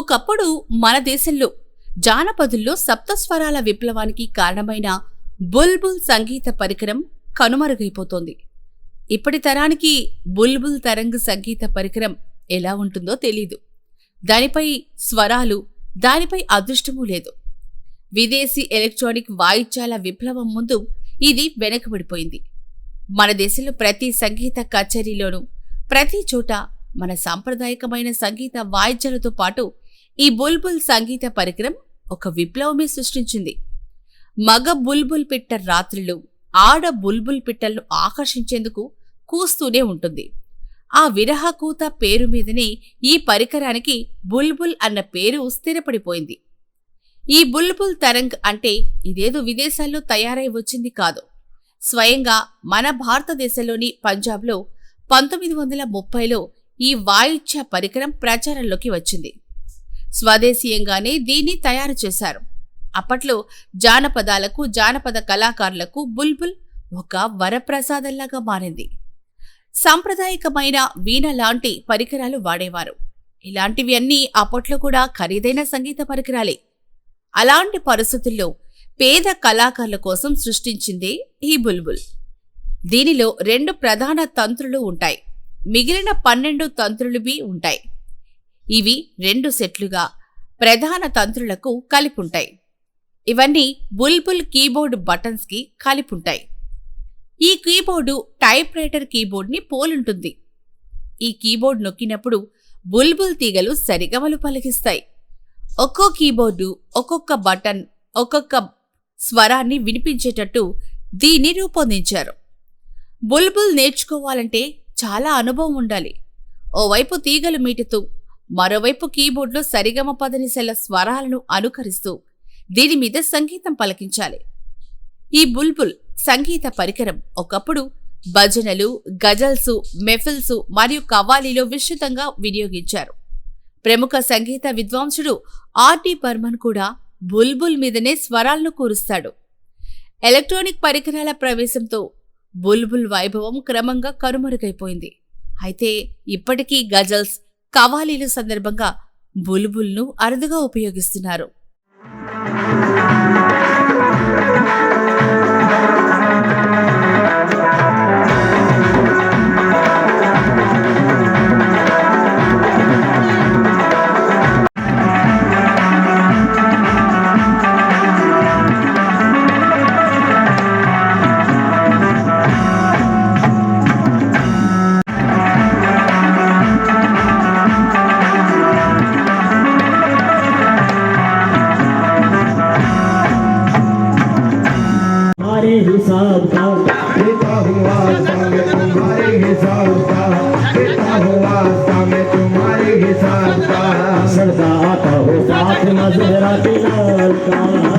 ఒకప్పుడు మన దేశంలో జానపదుల్లో సప్తస్వరాల విప్లవానికి కారణమైన బుల్బుల్ సంగీత పరికరం కనుమరుగైపోతోంది. ఇప్పటి తరానికి బుల్బుల్ తరంగ్ సంగీత పరికరం ఎలా ఉంటుందో తెలీదు. దానిపై స్వరాలు, దానిపై అదృష్టమూ లేదు. విదేశీ ఎలక్ట్రానిక్ వాయిద్యాల విప్లవం ముందు ఇది వెనకబడిపోయింది. మన దేశంలో ప్రతి సంగీత కచేరీలోనూ ప్రతి చోట మన సాంప్రదాయకమైన సంగీత వాయిద్యాలతో పాటు ఈ బుల్బుల్ సంగీత పరికరం ఒక విప్లవమే సృష్టించింది. మగ బుల్బుల్ పిట్ట రాత్రులు ఆడ బుల్బుల్ పిట్టలను ఆకర్షించేందుకు కూస్తూనే ఉంటుంది. ఆ విరహ కూత పేరు మీదనే ఈ పరికరానికి బుల్బుల్ అన్న పేరు స్థిరపడిపోయింది. ఈ బుల్బుల్ తరంగ్ అంటే ఇదేదో విదేశాల్లో తయారై వచ్చింది కాదు. స్వయంగా మన భారతదేశంలోని పంజాబ్లో 1930లో ఈ వాయిద్య పరికరం ప్రచారంలోకి వచ్చింది. స్వదేశీయంగానే దీన్ని తయారు చేశారు. అప్పట్లో జానపదాలకు, జానపద కళాకారులకు బుల్బుల్ ఒక వరప్రసాదంలాగా మారింది. సాంప్రదాయకమైన వీణ లాంటి పరికరాలు వాడేవారు. ఇలాంటివి అన్నీ అప్పట్లో కూడా ఖరీదైన సంగీత పరికరాలే. అలాంటి పరిస్థితుల్లో పేద కళాకారుల కోసం సృష్టించిందే ఈ బుల్బుల్. దీనిలో 2 ప్రధాన తంత్రులు ఉంటాయి. మిగిలిన 12 తంత్రులువి ఉంటాయి. ఇవి 2 సెట్లుగా ప్రధాన తంత్రులకు కలిపుంటాయి. ఇవన్నీ బుల్బుల్ కీబోర్డ్ బటన్స్కి కలిపుంటాయి. ఈ కీబోర్డు టైప్ రైటర్ కీబోర్డ్ని పోలుంటుంది. ఈ కీబోర్డ్ నొక్కినప్పుడు బుల్బుల్ తీగలు సరిగమలు పలికిస్తాయి. ఒక్కో కీబోర్డు, ఒక్కొక్క బటన్, ఒక్కొక్క స్వరాన్ని వినిపించేటట్టు దీన్ని రూపొందించారు. బుల్బుల్ నేర్చుకోవాలంటే చాలా అనుభవం ఉండాలి. ఓవైపు తీగలు మీటుతూ, మరోవైపు కీబోర్డులో సరిగమ పదనిసల స్వరాలను అనుకరిస్తూ దీని మీద సంగీతం పలికించాలి. ఈ బుల్బుల్ సంగీత పరికరం ఒకప్పుడు భజనలు, గజల్సు, మెఫిల్సు మరియు కవ్వాలీలో విస్తృతంగా వినియోగించారు. ప్రముఖ సంగీత విద్వాంసుడు ఆర్డి బర్మన్ కూడా బుల్బుల్ మీదనే స్వరాలను కూరుస్తాడు. ఎలక్ట్రానిక్ పరికరాల ప్రవేశంతో బుల్బుల్ వైభవం క్రమంగా కనుమరుగైపోయింది. అయితే ఇప్పటికీ గజల్స్, కవ్వాలీల సందర్భంగా బుల్బుల్ను అరుదుగా ఉపయోగిస్తున్నారు. हिसाब का देता हुआ सामने तुम्हारे हिसाब का देता हुआ सामने तुम्हारे हिसाब का सड़ता आता हो साथ नजरा दिलाल का